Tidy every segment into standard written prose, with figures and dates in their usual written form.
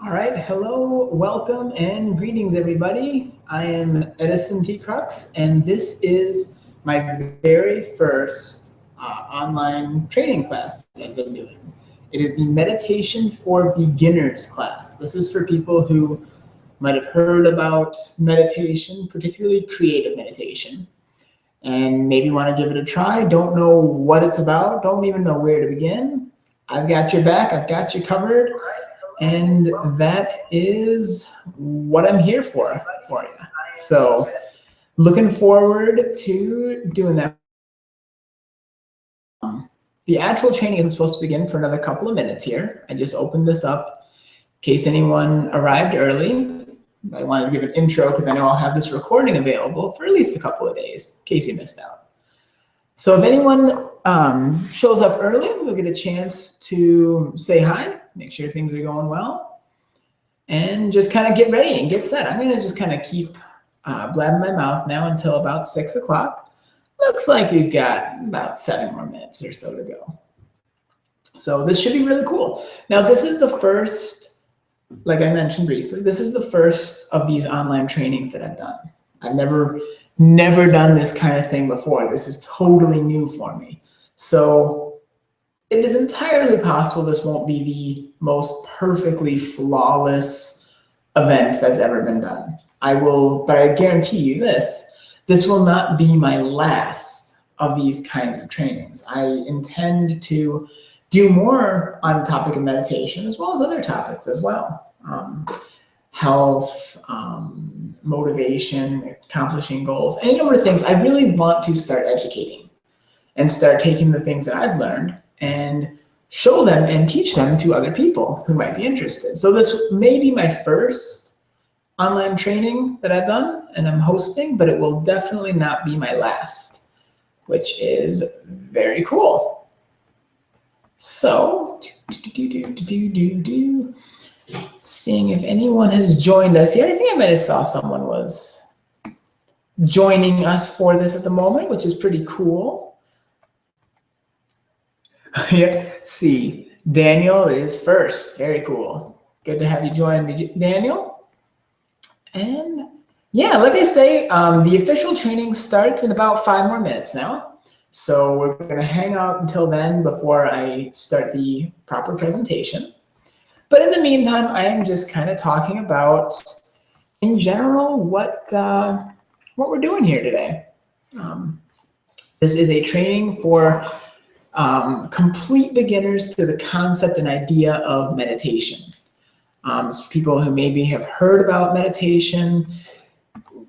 All right, hello, welcome, and greetings, everybody. I am Edison T. Crux, and this is my very first online training class I've been doing. It is the Meditation for Beginners class. This is for people who might have heard about meditation, particularly creative meditation, and maybe want to give it a try, don't know what it's about, don't even know where to begin. I've got your back, I've got you covered. And that is what I'm here for you. So looking forward to doing that. The actual training isn't supposed to begin for another couple of minutes here. I just opened this up in case anyone arrived early. I wanted to give an intro because I know I'll have this recording available for at least a couple of days in case you missed out. So if anyone shows up early, we'll get a chance to say hi, make sure things are going well, and just kind of get ready and get set. I'm going to just kind of keep blabbing my mouth now until about 6 o'clock. Looks like we've got about 7 more minutes or so to go. So this should be really cool. Now, this is the first, like I mentioned briefly, this is the first of these online trainings that I've done. I've never done this kind of thing before. This is totally new for me. So it is entirely possible this won't be the most perfectly flawless event that's ever been done. But I guarantee you this will not be my last of these kinds of trainings. I intend to do more on the topic of meditation as well as other topics as well. Health, motivation, accomplishing goals, any number of things. I really want to start educating and start taking the things that I've learned and show them and teach them to other people who might be interested. So this may be my first online training that I've done and I'm hosting, but it will definitely not be my last, which is very cool. So, seeing if anyone has joined us here. I think I might have saw someone was joining us for this at the moment, which is pretty cool. Yeah, see, Daniel is first. Very cool. Good to have you join me, Daniel. And yeah, like I say, the official training starts in about 5 more minutes now. So we're going to hang out until then before I start the proper presentation. But in the meantime, I am just kind of talking about, in general, what we're doing here today. This is a training for complete beginners to the concept and idea of meditation. It's for people who maybe have heard about meditation,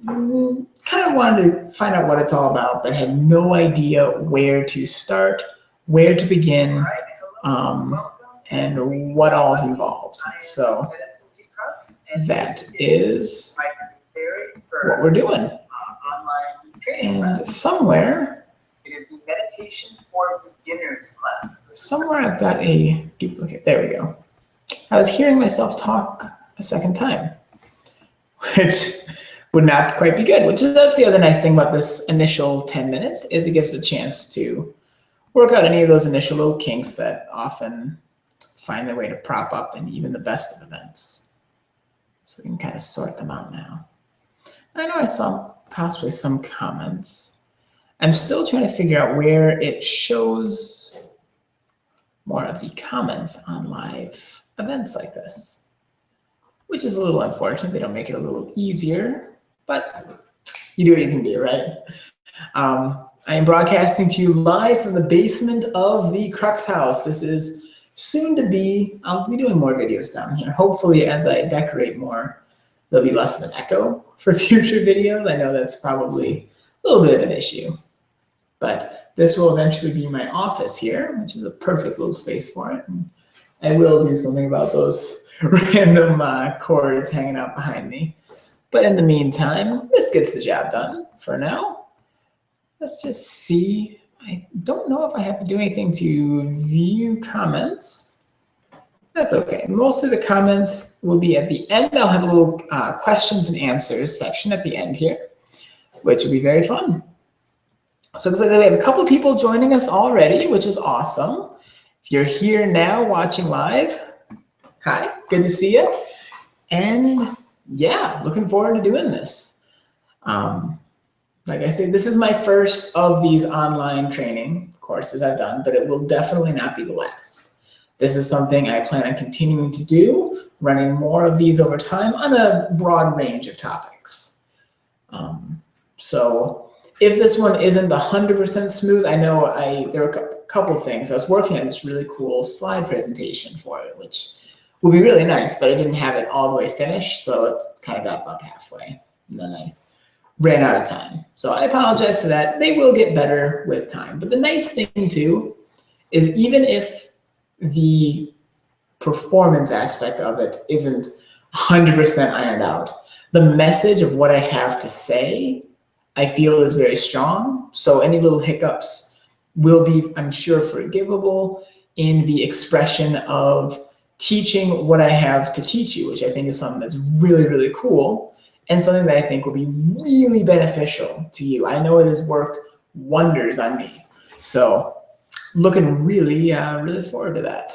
kind of wanted to find out what it's all about, but had no idea where to start, where to begin, and what all is involved. So that is what we're doing. And somewhere, it is the Meditation for Beginners class. Somewhere I've got a duplicate. There we go. I was hearing myself talk a second time, which would not quite be good, that's the other nice thing about this initial 10 minutes is it gives a chance to work out any of those initial little kinks that often find their way to prop up in even the best of events. So we can kind of sort them out now. I know I saw possibly some comments. I'm still trying to figure out where it shows more of the comments on live events like this, which is a little unfortunate. They don't make it a little easier, but you do what you can do, right? I am broadcasting to you live from the basement of the Crux house. This is soon to be, I'll be doing more videos down here. Hopefully as I decorate more, there'll be less of an echo for future videos. I know that's probably a little bit of an issue, but this will eventually be my office here, which is a perfect little space for it. And I will do something about those random cords hanging out behind me. But in the meantime, this gets the job done for now. Let's just see. I don't know if I have to do anything to view comments. That's okay. Most of the comments will be at the end. I'll have a little questions and answers section at the end here, which will be very fun. So it looks like we have a couple people joining us already, which is awesome. If you're here now watching live, hi, good to see you. And yeah, looking forward to doing this. Like I said, this is my first of these online training courses I've done, but it will definitely not be the last. This is something I plan on continuing to do, running more of these over time on a broad range of topics. So if this one isn't 100% smooth, I know there are a couple things. I was working on this really cool slide presentation for it, which would be really nice, but I didn't have it all the way finished, so it kind of got about halfway, and then I ran out of time. So I apologize for that. They will get better with time. But the nice thing too is even if the performance aspect of it isn't 100% ironed out, the message of what I have to say, I feel is very strong. So any little hiccups will be, I'm sure, forgivable in the expression of teaching what I have to teach you, which I think is something that's really, really cool and something that I think will be really beneficial to you. I know it has worked wonders on me. So looking really, really forward to that.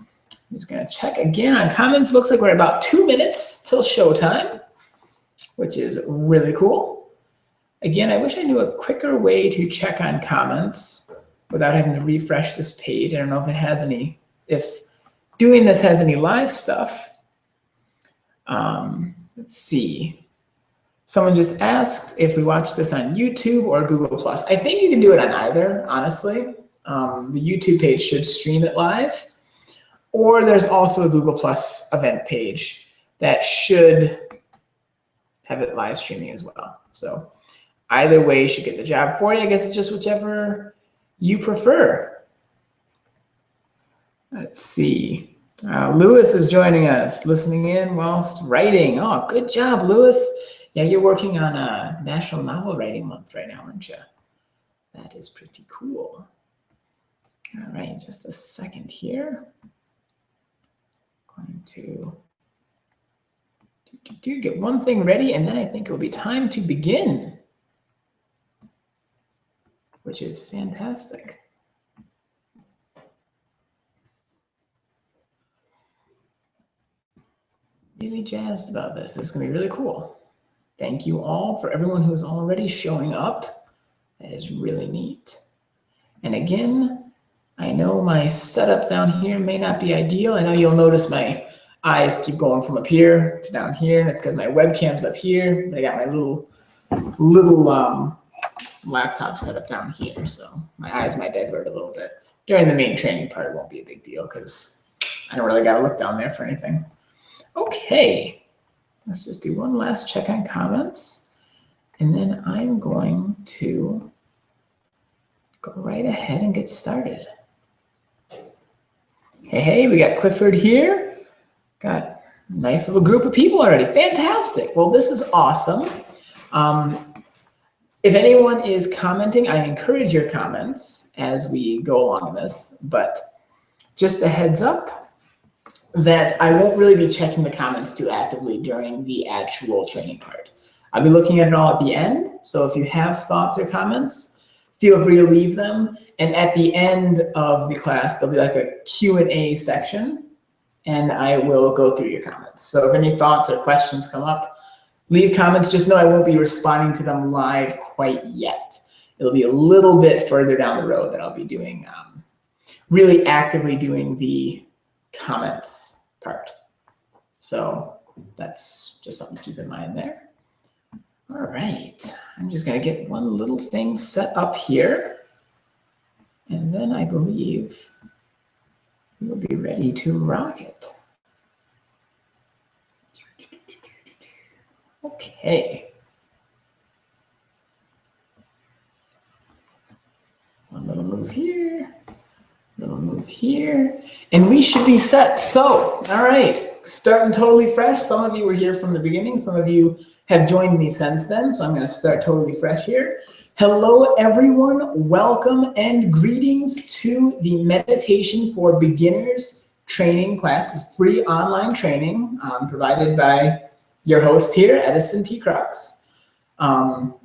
I'm just gonna check again on comments. Looks like we're at about 2 minutes till showtime, which is really cool. Again, I wish I knew a quicker way to check on comments without having to refresh this page. I don't know if it has any, if doing this has any live stuff. Let's see. Someone just asked if we watch this on YouTube or Google+. I think you can do it on either, honestly. The YouTube page should stream it live. Or there's also a Google+ event page that should have it live streaming as well. So either way should get the job for you. I guess it's just whichever you prefer. Let's see. Lewis is joining us, listening in whilst writing. Oh, good job, Lewis. Yeah, you're working on a National Novel Writing Month right now, aren't you? That is pretty cool. All right, just a second here. Going to get one thing ready, and then I think it'll be time to begin, which is fantastic. Really jazzed about this. This is going to be really cool. Thank you all for everyone who's already showing up. That is really neat. And again, I know my setup down here may not be ideal. I know you'll notice my eyes keep going from up here to down here, and it's because my webcam's up here. I got my little laptop set up down here, so my eyes might divert a little bit. During the main training part, it won't be a big deal because I don't really got to look down there for anything. Okay, let's just do one last check on comments, and then I'm going to go right ahead and get started. Hey, we got Clifford here. Got a nice little group of people already. Fantastic. Well, this is awesome. If anyone is commenting, I encourage your comments as we go along in this, but just a heads up that I won't really be checking the comments too actively during the actual training part. I'll be looking at it all at the end, so if you have thoughts or comments, feel free to leave them. And at the end of the class, there'll be like a Q&A section, and I will go through your comments. So if any thoughts or questions come up, leave comments. Just know I won't be responding to them live quite yet. It'll be a little bit further down the road that I'll be doing, really actively doing the comments part. So that's just something to keep in mind there. All right, I'm just gonna get one little thing set up here, and then I believe we'll be ready to rock it. Okay. One little move here, little move here, and we should be set. So, all right, starting totally fresh. Some of you were here from the beginning. Some of you have joined me since then, so I'm going to start totally fresh here. Hello, everyone. Welcome and greetings to the Meditation for Beginners training class, free online training provided by your host here, Edison T. Crux.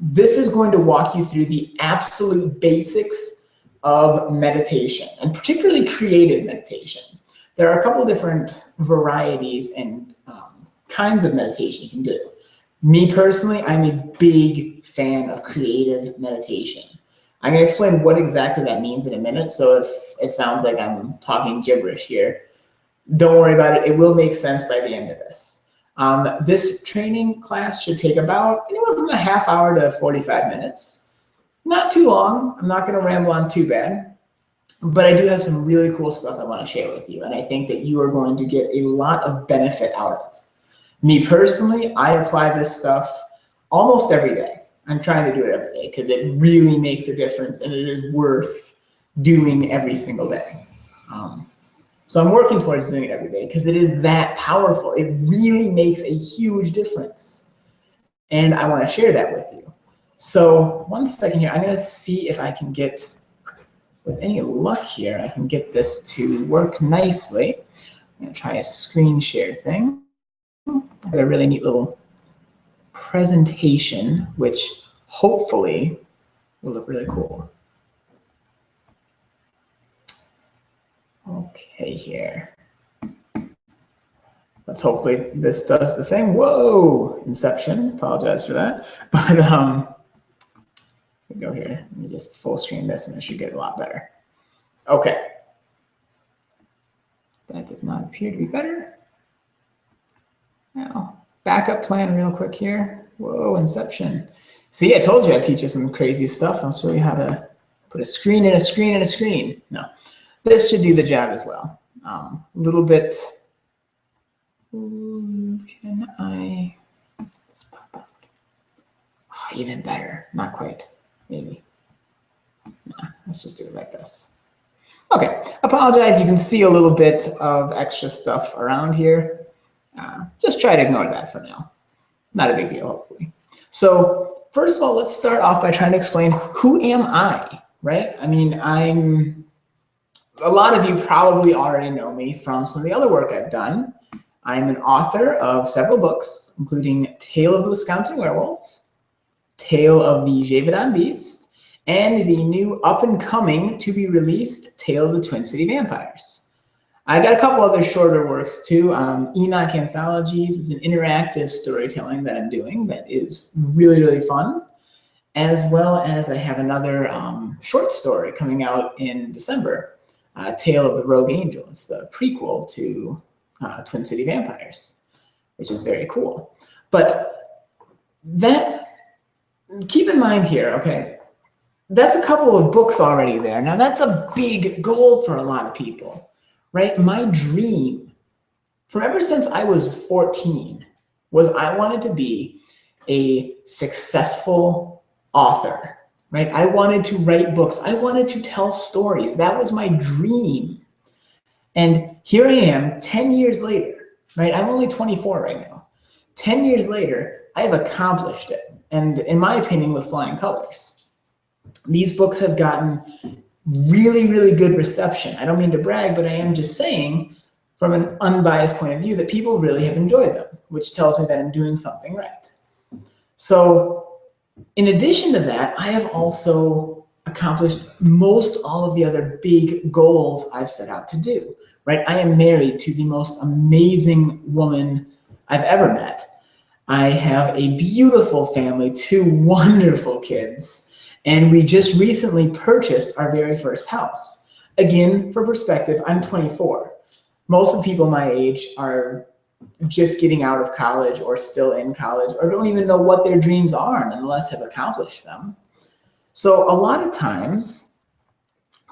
This is going to walk you through the absolute basics of meditation, and particularly creative meditation. There are a couple of different varieties and kinds of meditation you can do. Me personally, I'm a big fan of creative meditation. I'm going to explain what exactly that means in a minute. So if it sounds like I'm talking gibberish here, don't worry about it. It will make sense by the end of this. This training class should take about anywhere from a half hour to 45 minutes. Not too long. I'm not going to ramble on too bad. But I do have some really cool stuff I want to share with you. And I think that you are going to get a lot of benefit out of. Me personally, I apply this stuff almost every day. I'm trying to do it every day because it really makes a difference and it is worth doing every single day. So I'm working towards doing it every day because it is that powerful. It really makes a huge difference. And I want to share that with you. So 1 second here, I'm going to see if I can get, with any luck here, I can get this to work nicely. I'm going to try a screen share thing. I have a really neat little presentation, which hopefully will look really cool. Okay, here. Let's hopefully this does the thing. Whoa, Inception, apologize for that. But we go here, let me just full screen this and it should get a lot better. Okay. That does not appear to be better. Now, backup plan real quick here. Whoa, Inception. See, I told you I'd teach you some crazy stuff. I'll show you how to put a screen in a screen in a screen. No, this should do the job as well. A little bit, can I, let's pop up. Oh, even better, not quite, maybe. Nah, let's just do it like this. Okay, apologize, you can see a little bit of extra stuff around here. Just try to ignore that for now. Not a big deal, hopefully. So first of all, let's start off by trying to explain who am I, right? I mean, a lot of you probably already know me from some of the other work I've done. I'm an author of several books, including Tale of the Wisconsin Werewolf, Tale of the Gévaudan Beast, and the new up-and-coming, to-be-released Tale of the Twin City Vampires. I got a couple other shorter works too. Enoch Anthologies is an interactive storytelling that I'm doing that is really, really fun, as well as I have another short story coming out in December, Tale of the Rogue Angel. It's the prequel to Twin City Vampires, which is very cool. But that, keep in mind here, okay, that's a couple of books already there. Now that's a big goal for a lot of people. Right? My dream from ever since I was 14 was I wanted to be a successful author, right? I wanted to write books. I wanted to tell stories. That was my dream. And here I am 10 years later, right? I'm only 24 right now. 10 years later, I have accomplished it. And in my opinion, with flying colors. These books have gotten really, really good reception. I don't mean to brag, but I am just saying from an unbiased point of view that people really have enjoyed them, which tells me that I'm doing something right. So in addition to that, I have also accomplished most all of the other big goals I've set out to do, right? I am married to the most amazing woman I've ever met. I have a beautiful family, 2 wonderful kids. And we just recently purchased our very first house. Again, for perspective, I'm 24. Most of the people my age are just getting out of college or still in college or don't even know what their dreams are nonetheless have accomplished them. So a lot of times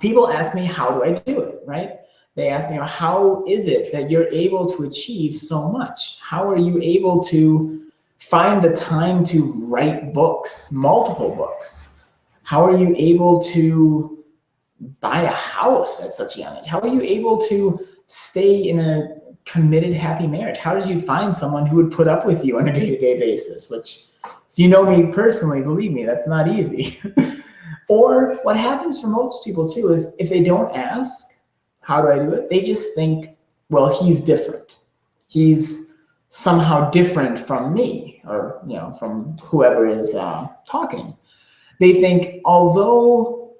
people ask me, how do I do it, right? They ask me, how is it that you're able to achieve so much? How are you able to find the time to write books, multiple books? How are you able to buy a house at such a young age? How are you able to stay in a committed, happy marriage? How did you find someone who would put up with you on a day-to-day basis? Which, if you know me personally, believe me, that's not easy. Or what happens for most people too is if they don't ask, how do I do it? They just think, well, he's different. He's somehow different from me or, you know, from whoever is talking. They think, although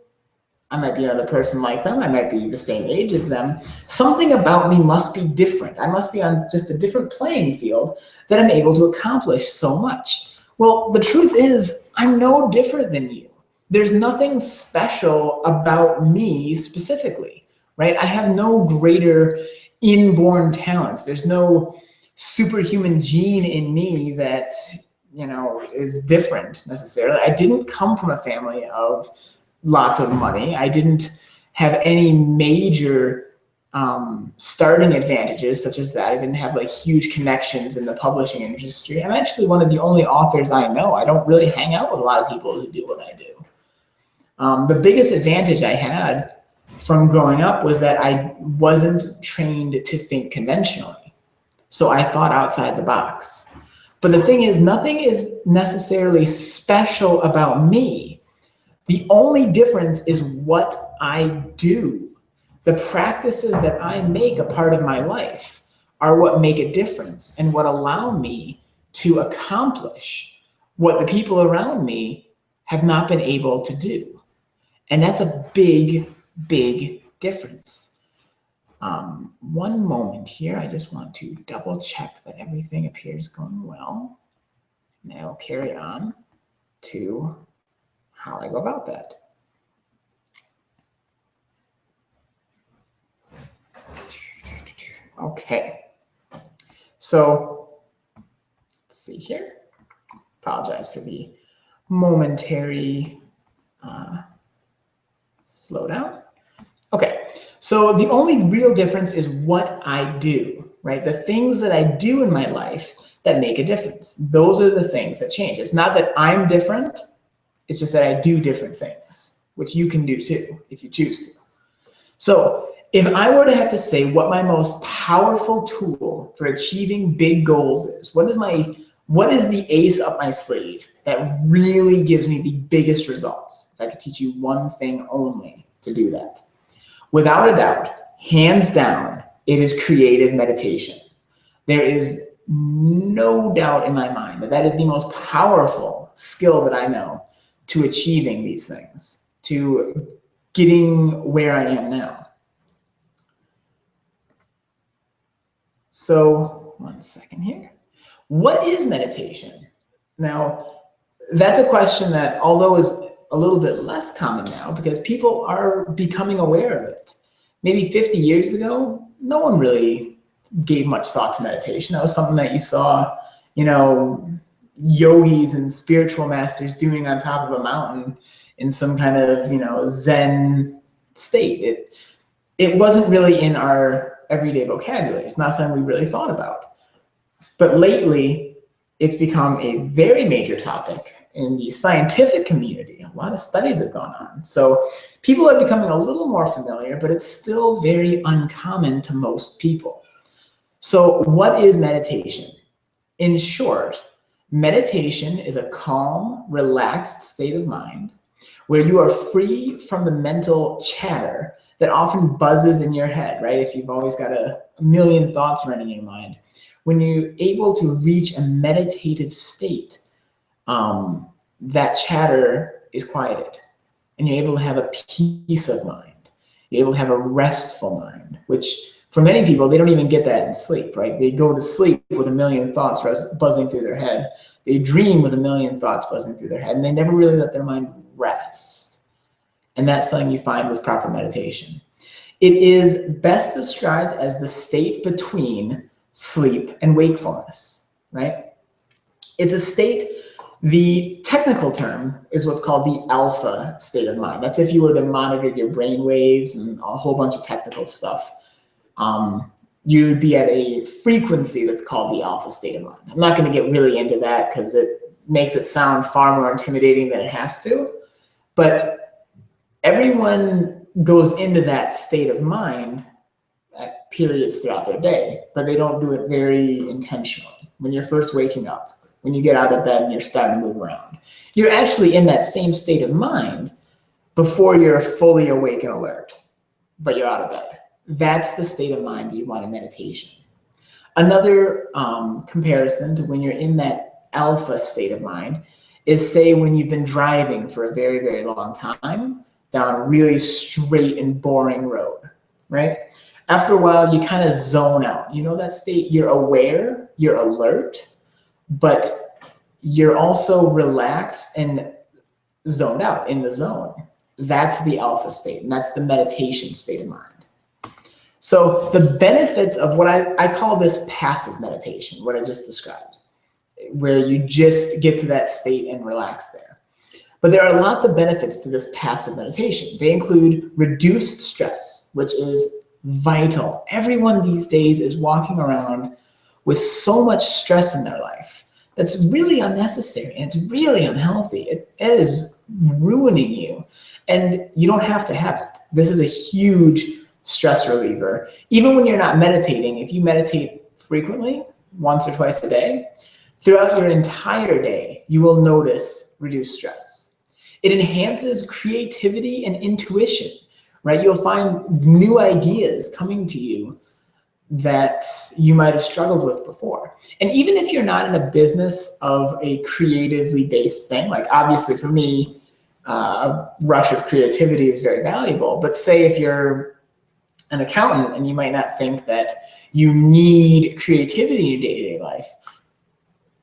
I might be another person like them. I might be the same age as them. Something about me must be different. I must be on just a different playing field that I'm able to accomplish so much. Well, the truth is, I'm no different than you. There's nothing special about me specifically, right? I have no greater inborn talents. There's no superhuman gene in me that, is different necessarily. I didn't come from a family of lots of money. I didn't have any major starting advantages such as that. I didn't have like huge connections in the publishing industry. I'm actually one of the only authors I know. I don't really hang out with a lot of people who do what I do. The biggest advantage I had from growing up was that I wasn't trained to think conventionally. So I thought outside the box. But the thing is, nothing is necessarily special about me. The only difference is what I do. The practices that I make a part of my life are what make a difference and what allow me to accomplish what the people around me have not been able to do. And that's a big, big difference. One moment here, I just want to double check that everything appears going well. And then I'll carry on to how I go about that. Okay, so let's see here. Apologize for the momentary slowdown. Okay, so the only real difference is what I do, right? The things that I do in my life that make a difference. Those are the things that change. It's not that I'm different, it's just that I do different things, which you can do too, if you choose to. So if I were to have to say what my most powerful tool for achieving big goals is, what is the ace up my sleeve that really gives me the biggest results? If I could teach you one thing only to do that. Without a doubt, hands down, it is creative meditation. There is no doubt in my mind that that is the most powerful skill that I know to achieving these things, to getting where I am now. So, one second here. What is meditation? Now, that's a question that, although is a little bit less common now because people are becoming aware of it. Maybe 50 years ago, no one really gave much thought to meditation. That was something that you saw, yogis and spiritual masters doing on top of a mountain in some kind of, Zen state. It wasn't really in our everyday vocabulary. It's not something we really thought about. But lately, it's become a very major topic in the scientific community. A lot of studies have gone on. So people are becoming a little more familiar, but it's still very uncommon to most people. So what is meditation? In short, meditation is a calm, relaxed state of mind where you are free from the mental chatter that often buzzes in your head, right? If you've always got a million thoughts running in your mind. When you're able to reach a meditative state, that chatter is quieted and you're able to have a peace of mind. You're able to have a restful mind, which for many people, they don't even get that in sleep, right? They go to sleep with a million thoughts buzzing through their head. They dream with a million thoughts buzzing through their head, and they never really let their mind rest. And that's something you find with proper meditation. It is best described as the state between sleep and wakefulness, right? It's a state, the technical term is what's called the alpha state of mind. That's if you were to monitor your brain waves and a whole bunch of technical stuff. You'd be at a frequency that's called the alpha state of mind. I'm not going to get really into that because it makes it sound far more intimidating than it has to. But everyone goes into that state of mind at periods throughout their day, but they don't do it very intentionally. When you're first waking up, when you get out of bed and you're starting to move around, you're actually in that same state of mind before you're fully awake and alert, but you're out of bed. That's the state of mind that you want in meditation. Another comparison to when you're in that alpha state of mind is, say, when you've been driving for a very, very long time, down a really straight and boring road, right? After a while, you kind of zone out. You know that state? You're aware, you're alert, but you're also relaxed and zoned out in the zone. That's the alpha state, and that's the meditation state of mind. So the benefits of what I call this passive meditation, what I just described, where you just get to that state and relax there. But there are lots of benefits to this passive meditation. They include reduced stress, which is vital. Everyone these days is walking around with so much stress in their life that's really unnecessary, and it's really unhealthy. It is ruining you, and you don't have to have it. This is a huge stress reliever. Even when you're not meditating, if you meditate frequently, once or twice a day, throughout your entire day, you will notice reduced stress. It enhances creativity and intuition, right? You'll find new ideas coming to you that you might have struggled with before. And even if you're not in a business of a creatively based thing, like obviously for me, a rush of creativity is very valuable, but say if you're an accountant and you might not think that you need creativity in your day-to-day life,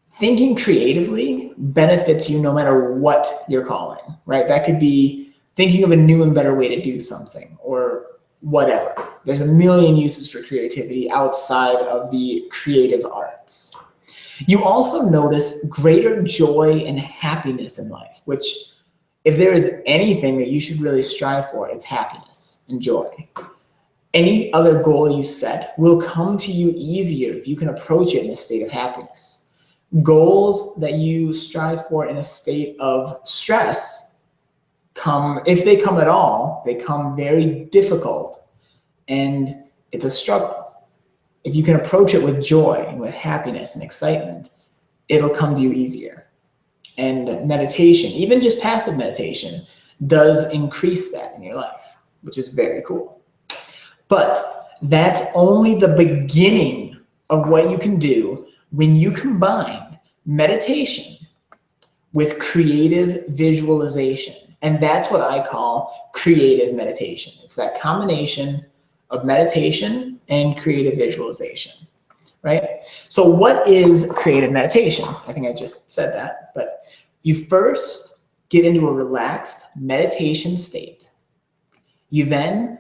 thinking creatively benefits you no matter what you're calling, right? That could be thinking of a new and better way to do something or whatever. There's a million uses for creativity outside of the creative arts. You also notice greater joy and happiness in life, which if there is anything that you should really strive for, it's happiness and joy. Any other goal you set will come to you easier if you can approach it in a state of happiness. Goals that you strive for in a state of stress come, if they come at all, they come very difficult, and it's a struggle. If you can approach it with joy and with happiness and excitement, it'll come to you easier. And meditation, even just passive meditation, does increase that in your life, which is very cool. But that's only the beginning of what you can do when you combine meditation with creative visualization. And that's what I call creative meditation. It's that combination of meditation and creative visualization, right? So what is creative meditation? I think I just said that, but you first get into a relaxed meditation state. You then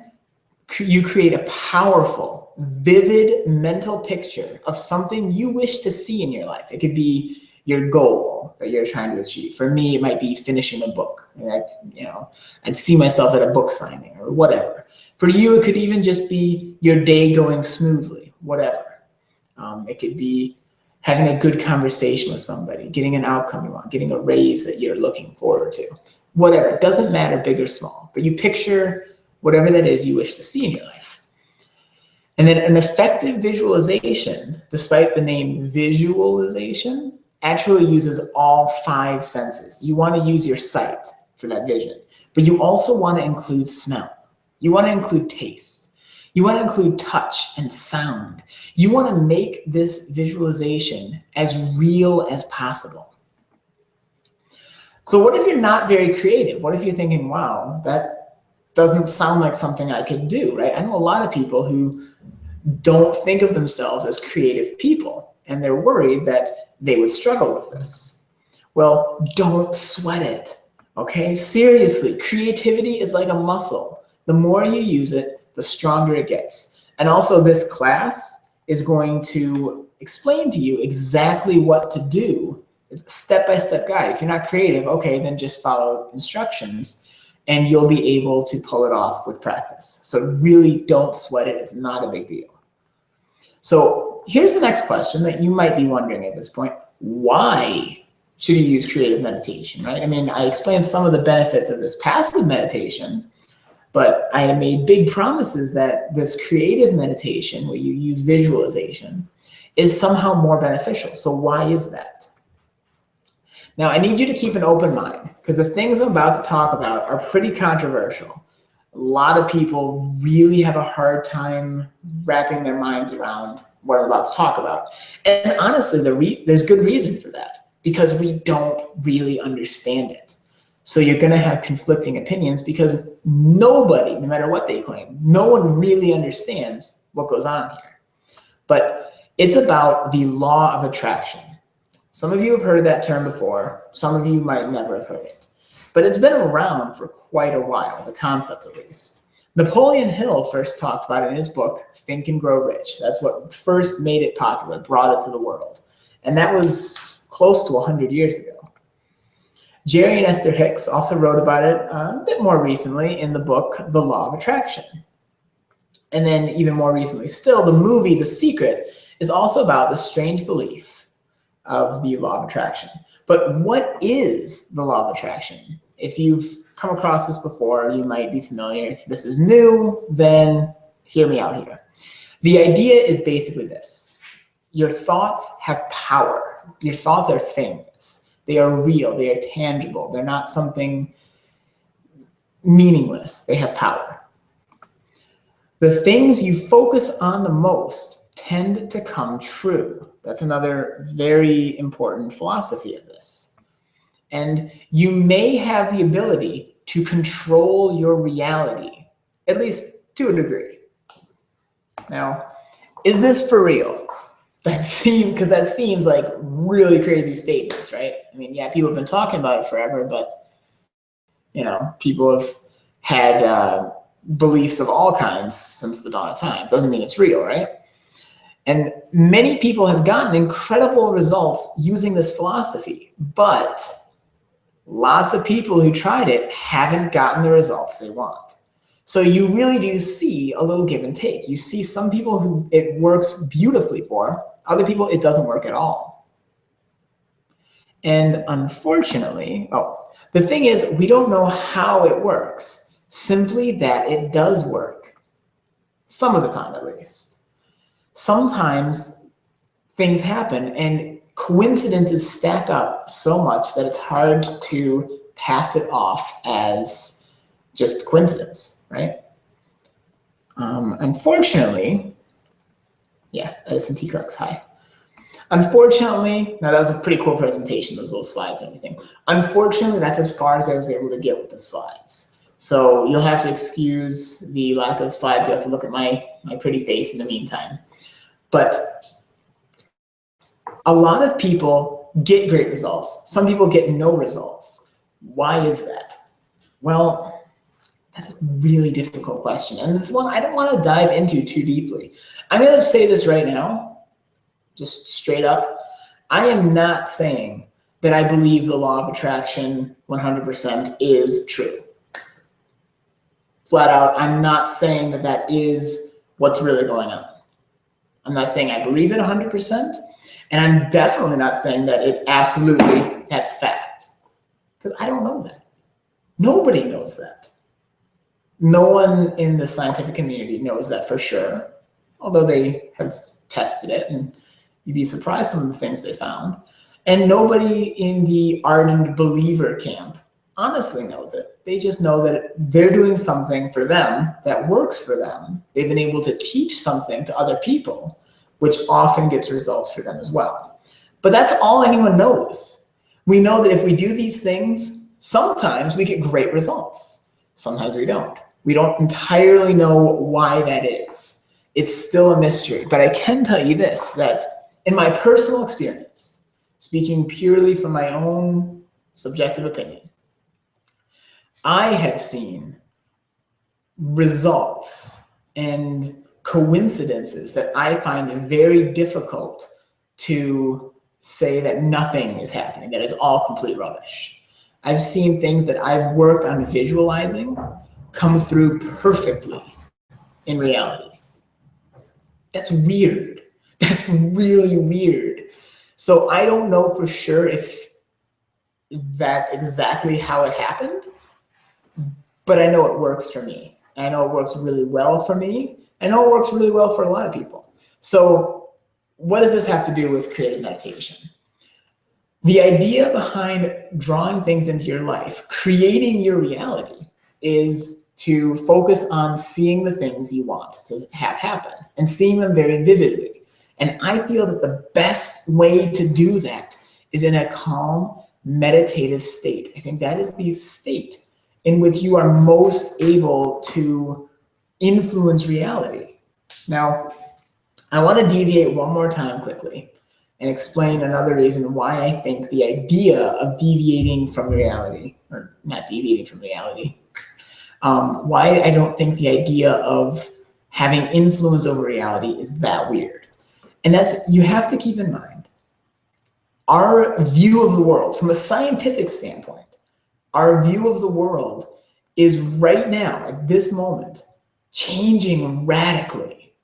create a powerful, vivid mental picture of something you wish to see in your life. It could be your goal that you're trying to achieve. For me, it might be finishing a book. I'd see myself at a book signing or whatever. For you, it could even just be your day going smoothly, whatever. It could be having a good conversation with somebody, getting an outcome you want, getting a raise that you're looking forward to, whatever. It doesn't matter, big or small, but you picture whatever that is you wish to see in your life. And then an effective visualization, despite the name visualization, actually uses all 5 senses. You want to use your sight for that vision, but you also want to include smell. You want to include taste. You want to include touch and sound. You want to make this visualization as real as possible. So what if you're not very creative? What if you're thinking, wow, that doesn't sound like something I could do, right? I know a lot of people who don't think of themselves as creative people, and they're worried that they would struggle with this. Well, don't sweat it, okay? Seriously, creativity is like a muscle. The more you use it, the stronger it gets. And also this class is going to explain to you exactly what to do. It's a step-by-step guide. If you're not creative, okay, then just follow instructions and you'll be able to pull it off with practice. So really don't sweat it. It's not a big deal. So here's the next question that you might be wondering at this point. Why should you use creative meditation, right? I mean, I explained some of the benefits of this passive meditation, but I have made big promises that this creative meditation, where you use visualization, is somehow more beneficial. So why is that? Now, I need you to keep an open mind, because the things I'm about to talk about are pretty controversial. A lot of people really have a hard time wrapping their minds around what I'm about to talk about. And honestly, there's good reason for that, because we don't really understand it. So you're going to have conflicting opinions because nobody, no matter what they claim, no one really understands what goes on here. But it's about the law of attraction. Some of you have heard that term before. Some of you might never have heard it. But it's been around for quite a while, the concept at least. Napoleon Hill first talked about it in his book, Think and Grow Rich. That's what first made it popular, brought it to the world. And that was close to 100 years ago. Jerry and Esther Hicks also wrote about it a bit more recently in the book, The Law of Attraction. And then even more recently still, the movie, The Secret, is also about the strange belief of the law of attraction. But what is the law of attraction? If you've come across this before, you might be familiar. If this is new, then hear me out here. The idea is basically this. Your thoughts have power. Your thoughts are things. They are real. They are tangible. They're not something meaningless. They have power. The things you focus on the most tend to come true. That's another very important philosophy of this. And you may have the ability to control your reality, at least to a degree. Now, is this for real? Because that seems like really crazy statements, right? I mean, yeah, people have been talking about it forever, but people have had beliefs of all kinds since the dawn of time. Doesn't mean it's real, right? And many people have gotten incredible results using this philosophy, but lots of people who tried it haven't gotten the results they want. So you really do see a little give and take. You see some people who it works beautifully for, other people it doesn't work at all. And unfortunately, the thing is, we don't know how it works, simply that it does work. Some of the time, at least. Sometimes things happen and coincidences stack up so much that it's hard to pass it off as just coincidence, right? Unfortunately, Edison T. Crux, hi. Unfortunately, now that was a pretty cool presentation, those little slides and everything. Unfortunately, that's as far as I was able to get with the slides. So you'll have to excuse the lack of slides. You have to look at my pretty face in the meantime. But a lot of people get great results. Some people get no results. Why is that? Well, that's a really difficult question. And it's one I don't want to dive into too deeply. I'm going to say this right now, just straight up. I am not saying that I believe the law of attraction 100% is true. Flat out, I'm not saying that that is what's really going on. I'm not saying I believe it 100%, and I'm definitely not saying that it absolutely, that's fact. Because I don't know that. Nobody knows that. No one in the scientific community knows that for sure, although they have tested it, and you'd be surprised some of the things they found. And nobody in the ardent believer camp honestly knows it. They just know that they're doing something for them that works for them. They've been able to teach something to other people, which often gets results for them as well. But that's all anyone knows. We know that if we do these things, sometimes we get great results. Sometimes we don't. We don't entirely know why that is. It's still a mystery. But I can tell you this, that in my personal experience, speaking purely from my own subjective opinion, I have seen results and coincidences that I find very difficult to say that nothing is happening, that is all complete rubbish. I've seen things that I've worked on visualizing come through perfectly in reality. That's weird. That's really weird. So I don't know for sure if that's exactly how it happened, but I know it works for me. I know it works really well for me. I know it works really well for a lot of people. So what does this have to do with creative meditation? The idea behind drawing things into your life, creating your reality, is to focus on seeing the things you want to have happen and seeing them very vividly. And I feel that the best way to do that is in a calm, meditative state. I think that is the state in which you are most able to influence reality. Now, I want to deviate one more time quickly and explain another reason why I think the idea of deviating from reality, or not deviating from reality, why I don't think the idea of having influence over reality is that weird. And that's, you have to keep in mind, our view of the world, from a scientific standpoint, our view of the world is right now, at this moment, changing radically.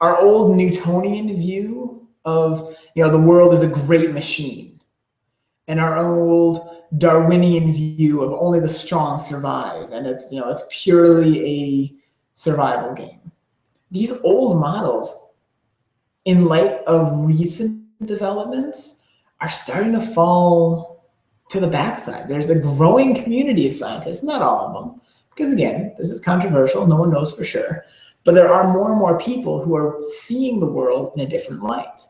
Our old Newtonian view of, the world is a great machine, and our old Darwinian view of only the strong survive, and it's purely a survival game. These old models, in light of recent developments, are starting to fall to the backside. There's a growing community of scientists, not all of them, because again, this is controversial, no one knows for sure, but there are more and more people who are seeing the world in a different light.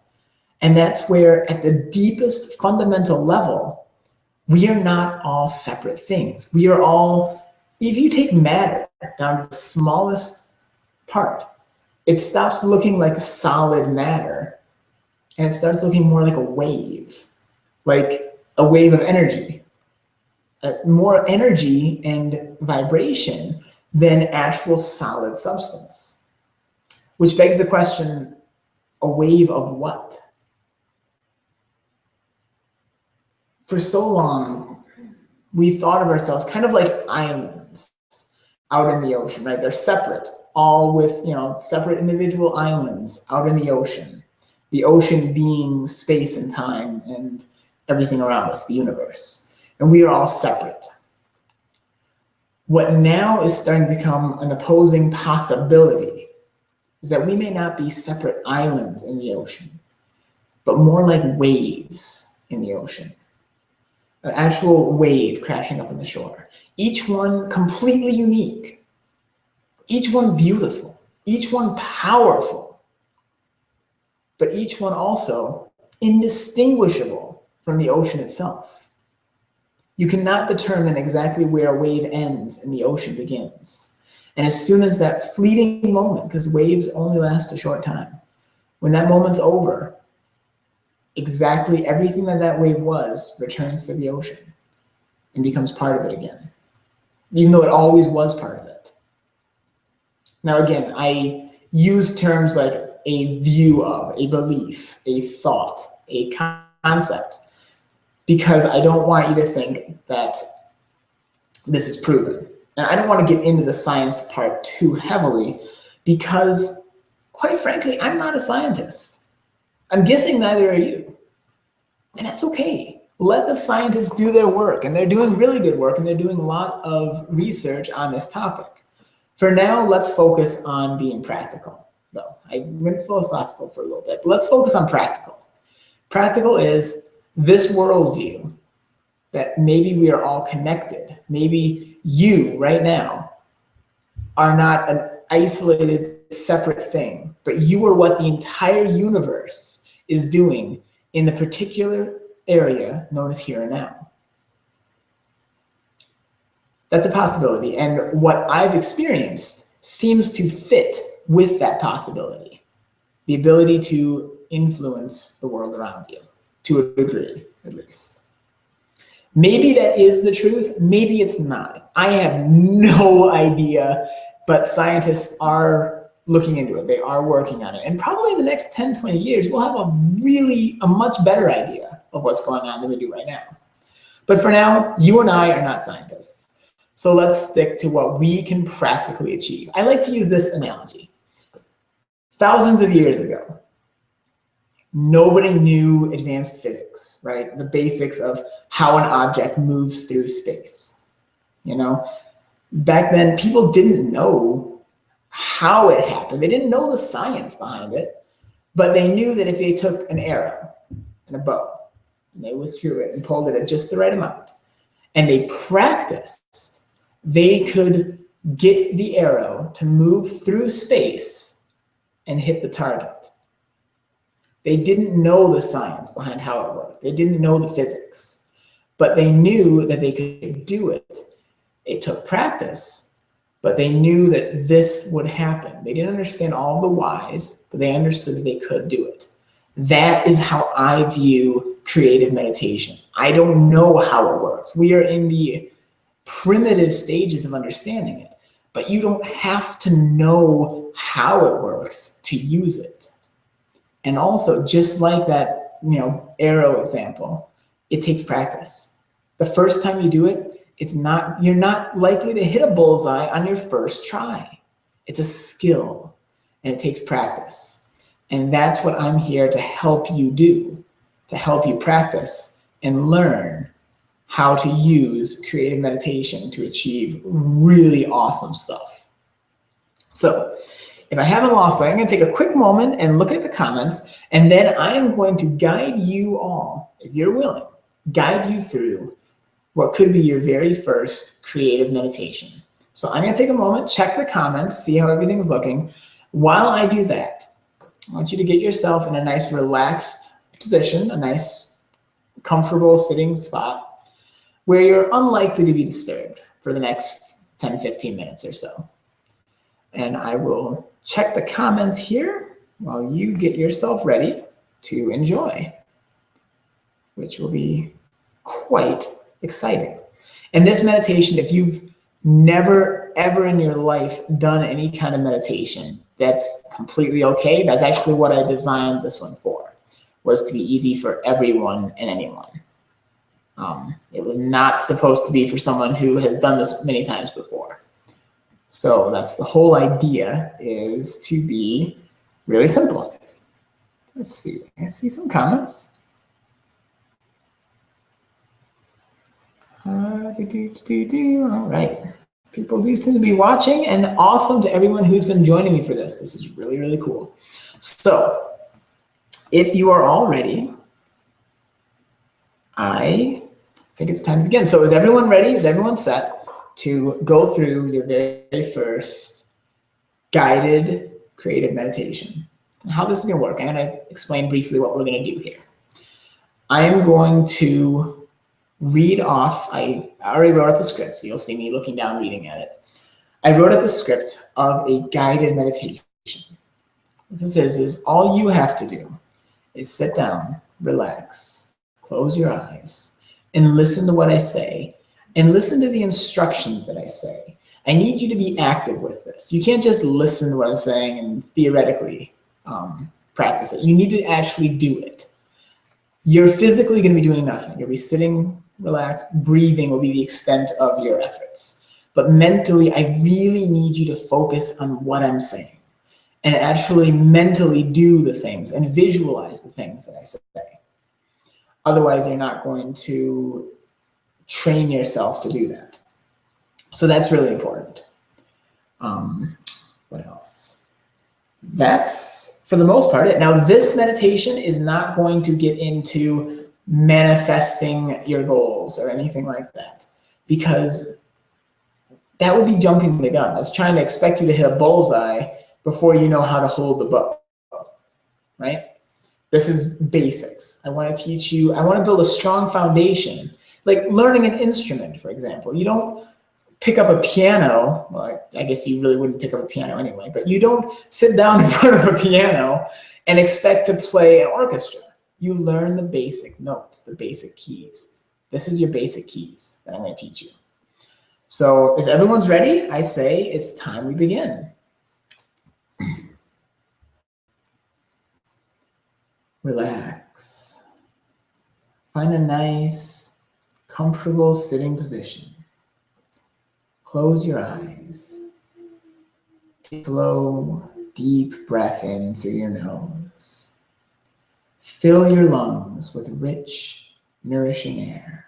And that's where, at the deepest fundamental level, we are not all separate things. We are all, if you take matter down to the smallest part, it stops looking like a solid matter, and it starts looking more like a wave of energy. More energy and vibration than actual solid substance. Which begs the question, a wave of what? For so long, we thought of ourselves kind of like islands out in the ocean, right? They're separate, all with, separate individual islands out in the ocean being space and time and everything around us, the universe. And we are all separate. What now is starting to become an opposing possibility is that we may not be separate islands in the ocean, but more like waves in the ocean. An actual wave crashing up on the shore. Each one completely unique. Each one beautiful. Each one powerful. But each one also indistinguishable from the ocean itself. You cannot determine exactly where a wave ends and the ocean begins. And as soon as that fleeting moment, because waves only last a short time, when that moment's over, exactly everything that wave was returns to the ocean and becomes part of it again, even though it always was part of it. Now, again, I use terms like a view of, a belief, a thought, a concept, because I don't want you to think that this is proven. And I don't want to get into the science part too heavily because, quite frankly, I'm not a scientist. I'm guessing neither are you. And that's okay. Let the scientists do their work, and they're doing really good work, and they're doing a lot of research on this topic. For now, let's focus on being practical, though. I went philosophical for a little bit, but let's focus on practical. Practical is this worldview that maybe we are all connected. Maybe you, right now, are not an isolated, separate thing, but you are what the entire universe is doing in the particular area known as here and now. That's a possibility, and what I've experienced seems to fit with that possibility. The ability to influence the world around you, to a degree, at least. Maybe that is the truth, maybe it's not. I have no idea, but scientists are looking into it. They are working on it. And probably in the next 10, 20 years, we'll have a much better idea of what's going on than we do right now. But for now, you and I are not scientists. So let's stick to what we can practically achieve. I like to use this analogy. Thousands of years ago, nobody knew advanced physics, right? The basics of how an object moves through space. Back then, people didn't know how it happened. They didn't know the science behind it, but they knew that if they took an arrow and a bow, and they withdrew it and pulled it at just the right amount, and they practiced, they could get the arrow to move through space and hit the target. They didn't know the science behind how it worked. They didn't know the physics, but they knew that they could do it It took practice, but they knew that this would happen. They didn't understand all the whys, but they understood that they could do it. That is how I view creative meditation. I don't know how it works. We are in the primitive stages of understanding it, but you don't have to know how it works to use it. And also, just like that, arrow example, it takes practice. The first time you do it, you're not likely to hit a bullseye on your first try. It's a skill, and it takes practice. And that's what I'm here to help you do, to help you practice and learn how to use creative meditation to achieve really awesome stuff. So if I haven't lost it, I'm going to take a quick moment and look at the comments, and then I am going to guide you all, if you're willing, guide you through what could be your very first creative meditation. So I'm going to take a moment, check the comments, see how everything's looking. While I do that, I want you to get yourself in a nice relaxed position, a nice comfortable sitting spot where you're unlikely to be disturbed for the next 10, 15 minutes or so. And I will check the comments here while you get yourself ready to enjoy, which will be quite exciting. And this meditation, if you've never, ever in your life done any kind of meditation, that's completely okay. That's actually what I designed this one for, was to be easy for everyone and anyone. It was not supposed to be for someone who has done this many times before. So that's the whole idea, is to be really simple. Let's see, I see some comments. All right, people do seem to be watching, and awesome to everyone who's been joining me for this. This is really, really cool. So if you are all ready, I think it's time to begin. So is everyone ready? Is everyone set to go through your very first guided creative meditation? And how this is going to work, I'm going to explain briefly what we're going to do here. I am going to read off, I already wrote up a script, so you'll see me looking down reading at it. I wrote up a script of a guided meditation. What this is all you have to do is sit down, relax, close your eyes, and listen to what I say, and listen to the instructions that I say. I need you to be active with this. You can't just listen to what I'm saying and theoretically practice it. You need to actually do it. You're physically going to be doing nothing. You'll be sitting, relaxed, breathing will be the extent of your efforts. But mentally, I really need you to focus on what I'm saying and actually mentally do the things and visualize the things that I say. Otherwise, you're not going to train yourself to do that. So that's really important. What else? That's, for the most part, it. Now, this meditation is not going to get into manifesting your goals or anything like that, because that would be jumping the gun. That's trying to expect you to hit a bullseye before you know how to hold the bow, right? This is basics. I want to teach you, I want to build a strong foundation. Like learning an instrument, for example. You don't pick up a piano, well, I guess you really wouldn't pick up a piano anyway, but you don't sit down in front of a piano and expect to play an orchestra. You learn the basic notes, the basic keys. This is your basic keys that I'm going to teach you. So if everyone's ready, I say it's time we begin. Relax. Find a nice, comfortable sitting position. Close your eyes. Take a slow, deep breath in through your nose. Fill your lungs with rich, nourishing air.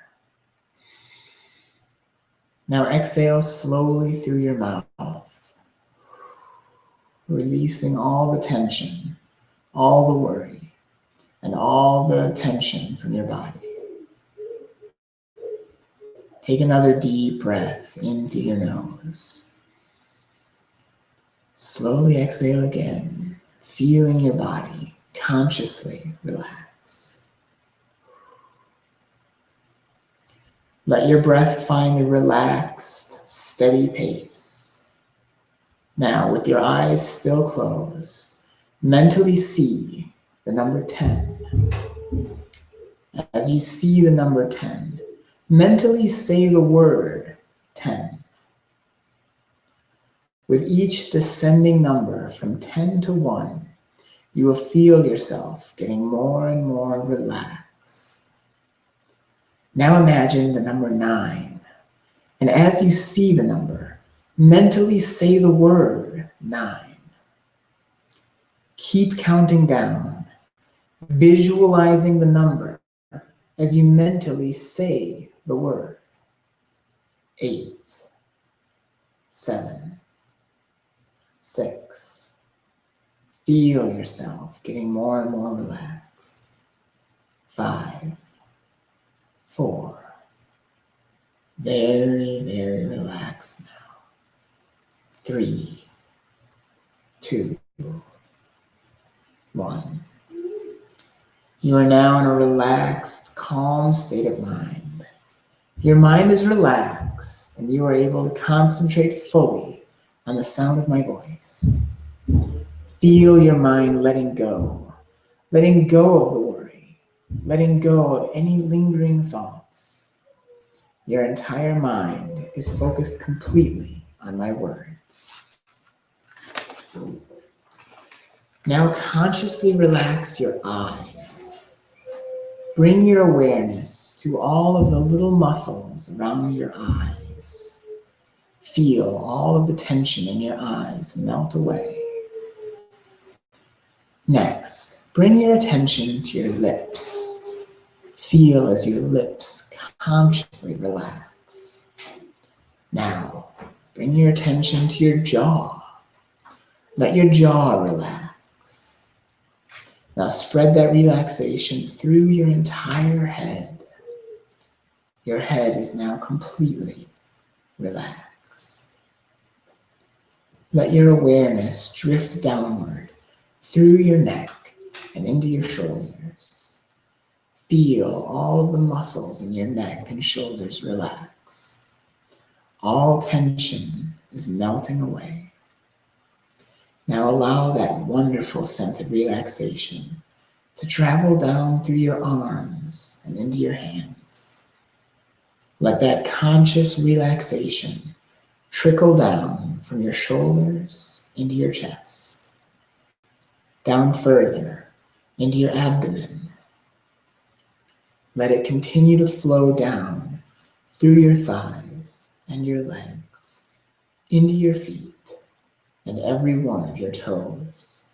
Now exhale slowly through your mouth, releasing all the tension, all the worry, and all the tension from your body. Take another deep breath in through your nose. Slowly exhale again, feeling your body consciously relax. Let your breath find a relaxed, steady pace. Now, with your eyes still closed, mentally see the number 10. As you see the number 10, mentally say the word 10. With each descending number from 10 to 1, you will feel yourself getting more and more relaxed. Now imagine the number 9, and as you see the number, mentally say the word 9. Keep counting down, visualizing the number as you mentally say the word. 8, 7, 6. Feel yourself getting more and more relaxed. 5, 4. Very, very relaxed now. 3, 2, 1. You are now in a relaxed, calm state of mind. Your mind is relaxed, and you are able to concentrate fully on the sound of my voice. Feel your mind letting go of the worry, letting go of any lingering thoughts. Your entire mind is focused completely on my words. Now consciously relax your eyes. Bring your awareness to all of the little muscles around your eyes. Feel all of the tension in your eyes melt away. Next, bring your attention to your lips. Feel as your lips consciously relax. Now, bring your attention to your jaw. Let your jaw relax. Now spread that relaxation through your entire head. Your head is now completely relaxed. Let your awareness drift downward through your neck and into your shoulders. Feel all of the muscles in your neck and shoulders relax. All tension is melting away. Now allow that wonderful sense of relaxation to travel down through your arms and into your hands. Let that conscious relaxation trickle down from your shoulders into your chest, down further into your abdomen. Let it continue to flow down through your thighs and your legs, into your feet and every one of your toes.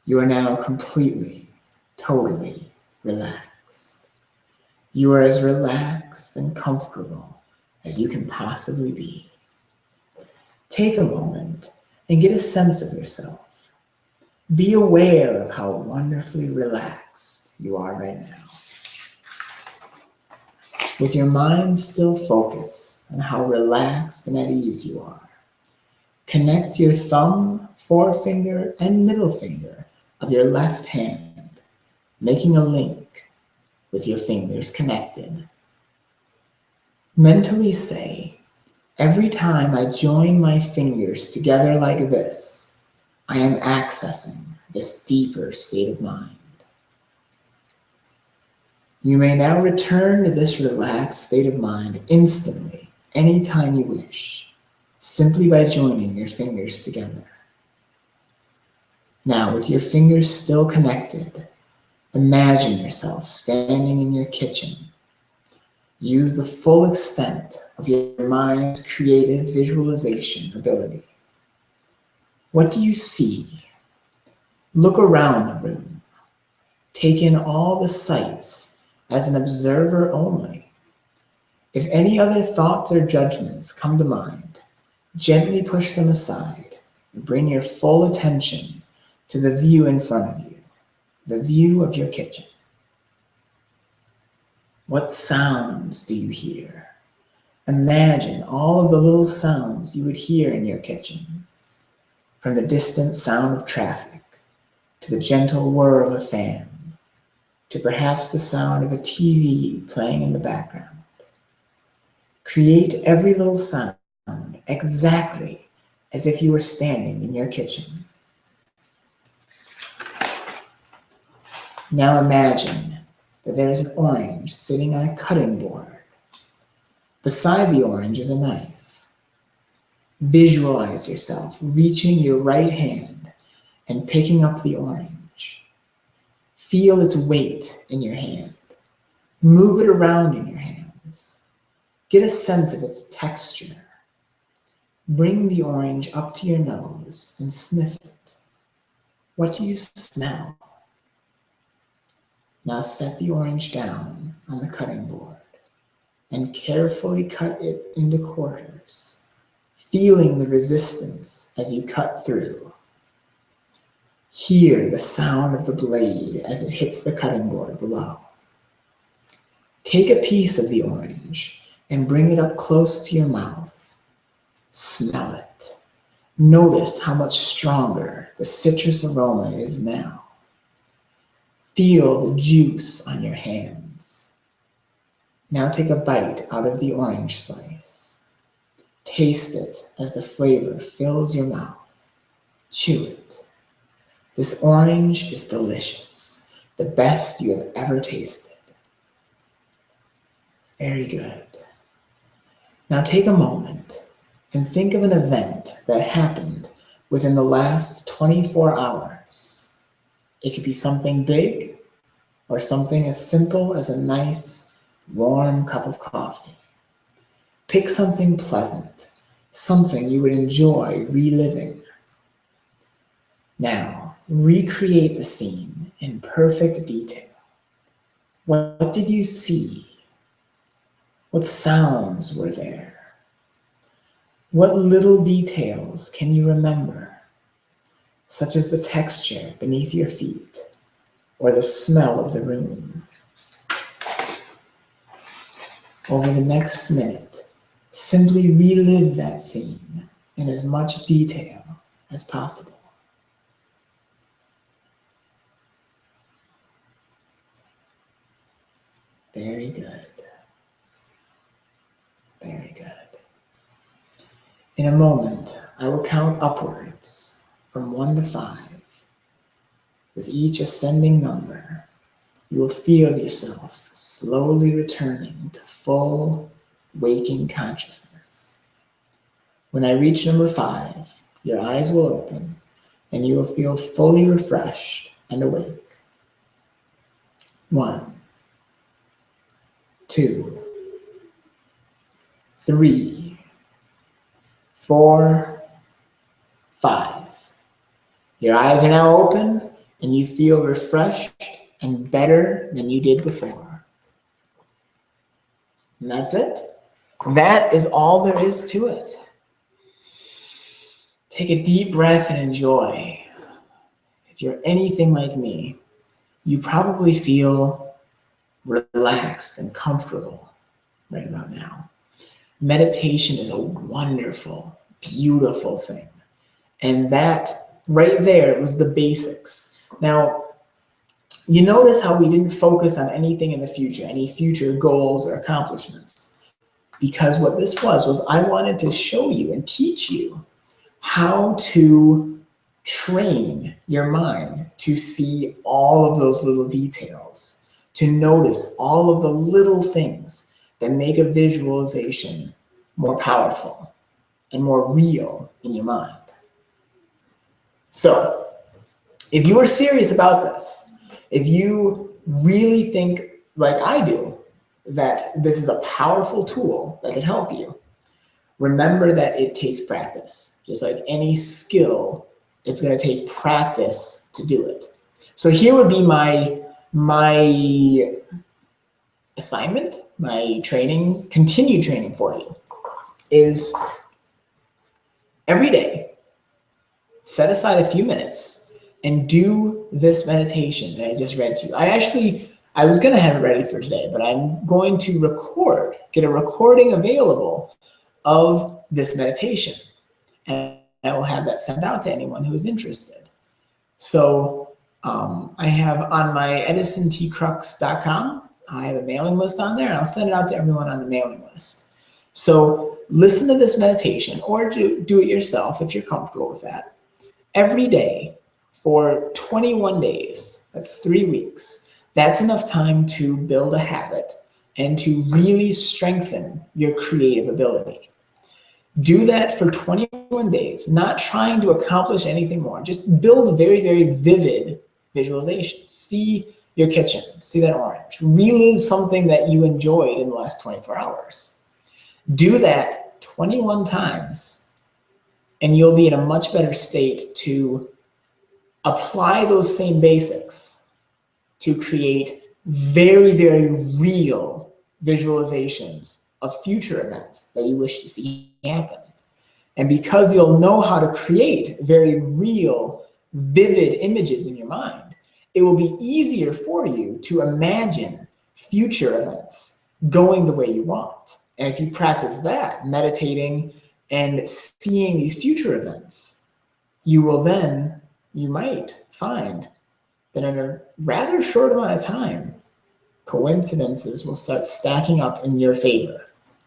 You are now completely, totally relaxed. You are as relaxed and comfortable as you can possibly be. Take a moment and get a sense of yourself. Be aware of how wonderfully relaxed you are right now. With your mind still focused on how relaxed and at ease you are, connect your thumb, forefinger, and middle finger of your left hand, making a link with your fingers connected. Mentally say, every time I join my fingers together like this, I am accessing this deeper state of mind. You may now return to this relaxed state of mind instantly, anytime you wish, simply by joining your fingers together. Now, with your fingers still connected, imagine yourself standing in your kitchen. Use the full extent of your mind's creative visualization ability. What do you see? Look around the room. Take in all the sights as an observer only. If any other thoughts or judgments come to mind, gently push them aside and bring your full attention to the view in front of you, the view of your kitchen. What sounds do you hear? Imagine all of the little sounds you would hear in your kitchen, from the distant sound of traffic, to the gentle whir of a fan, to perhaps the sound of a TV playing in the background. Create every little sound exactly as if you were standing in your kitchen. Now imagine that there is an orange sitting on a cutting board. Beside the orange is a knife. Visualize yourself reaching your right hand and picking up the orange. Feel its weight in your hand. Move it around in your hands. Get a sense of its texture. Bring the orange up to your nose and sniff it. What do you smell? Now set the orange down on the cutting board and carefully cut it into quarters, feeling the resistance as you cut through. Hear the sound of the blade as it hits the cutting board below. Take a piece of the orange and bring it up close to your mouth. Smell it. Notice how much stronger the citrus aroma is now. Feel the juice on your hands. Now take a bite out of the orange slice. Taste it as the flavor fills your mouth. Chew it. This orange is delicious, the best you have ever tasted. Very good. Now take a moment and think of an event that happened within the last 24 hours. It could be something big or something as simple as a nice, warm cup of coffee. Pick something pleasant, something you would enjoy reliving. Now, recreate the scene in perfect detail. What did you see? What sounds were there? What little details can you remember, such as the texture beneath your feet or the smell of the room? Over the next minute, simply relive that scene in as much detail as possible. Very good. Very good. In a moment, I will count upwards from 1 to 5. With each ascending number, you will feel yourself slowly returning to full waking consciousness. When I reach number 5, your eyes will open and you will feel fully refreshed and awake. 1, 2, 3, 4, 5. Your eyes are now open and you feel refreshed and better than you did before. And that's it. That is all there is to it. Take a deep breath and enjoy. If you're anything like me, you probably feel relaxed and comfortable right about now. Meditation is a wonderful, beautiful thing. And that right there was the basics. Now, you notice how we didn't focus on anything in the future, any future goals or accomplishments. Because what this was I wanted to show you and teach you how to train your mind to see all of those little details, to notice all of the little things that make a visualization more powerful and more real in your mind. So, if you are serious about this, if you really think like I do, that this is a powerful tool that can help you, remember that it takes practice. Just like any skill, it's going to take practice to do it. So here would be my assignment, my training, continued training for you, is every day, set aside a few minutes and do this meditation that I just read to you. I was going to have it ready for today, but I'm going to get a recording available of this meditation. And I will have that sent out to anyone who is interested. So I have on my EdisonTcrux.com, I have a mailing list on there, and I'll send it out to everyone on the mailing list. So listen to this meditation, or do it yourself if you're comfortable with that, every day for 21 days. That's 3 weeks. That's enough time to build a habit and to really strengthen your creative ability. Do that for 21 days, not trying to accomplish anything more. Just build very, very vivid visualizations. See your kitchen, see that orange. Relive something that you enjoyed in the last 24 hours. Do that 21 times, and you'll be in a much better state to apply those same basics to create very, very real visualizations of future events that you wish to see happen. And because you'll know how to create very real, vivid images in your mind, it will be easier for you to imagine future events going the way you want. And if you practice that, meditating and seeing these future events, you might find that in a rather short amount of time, coincidences will start stacking up in your favor.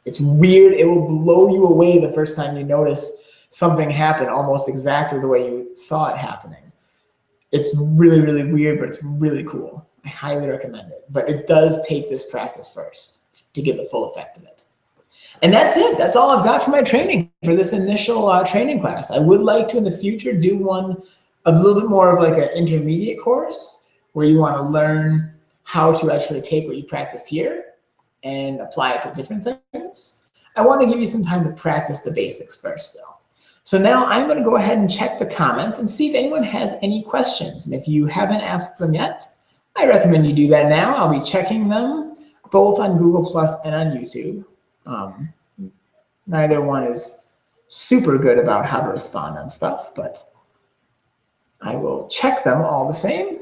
It's weird. It will blow you away the first time you notice something happen almost exactly the way you saw it happening. It's really, really weird, but it's really cool. I highly recommend it. But it does take this practice first to get the full effect of it. And that's it. That's all I've got for my training for this initial training class. I would like to in the future do one a little bit more of like an intermediate course where you want to learn how to actually take what you practice here and apply it to different things. I want to give you some time to practice the basics first though. So now I'm going to go ahead and check the comments and see if anyone has any questions. And if you haven't asked them yet, I recommend you do that now. I'll be checking them both on Google Plus and on YouTube. Neither one is super good about how to respond on stuff, but I will check them all the same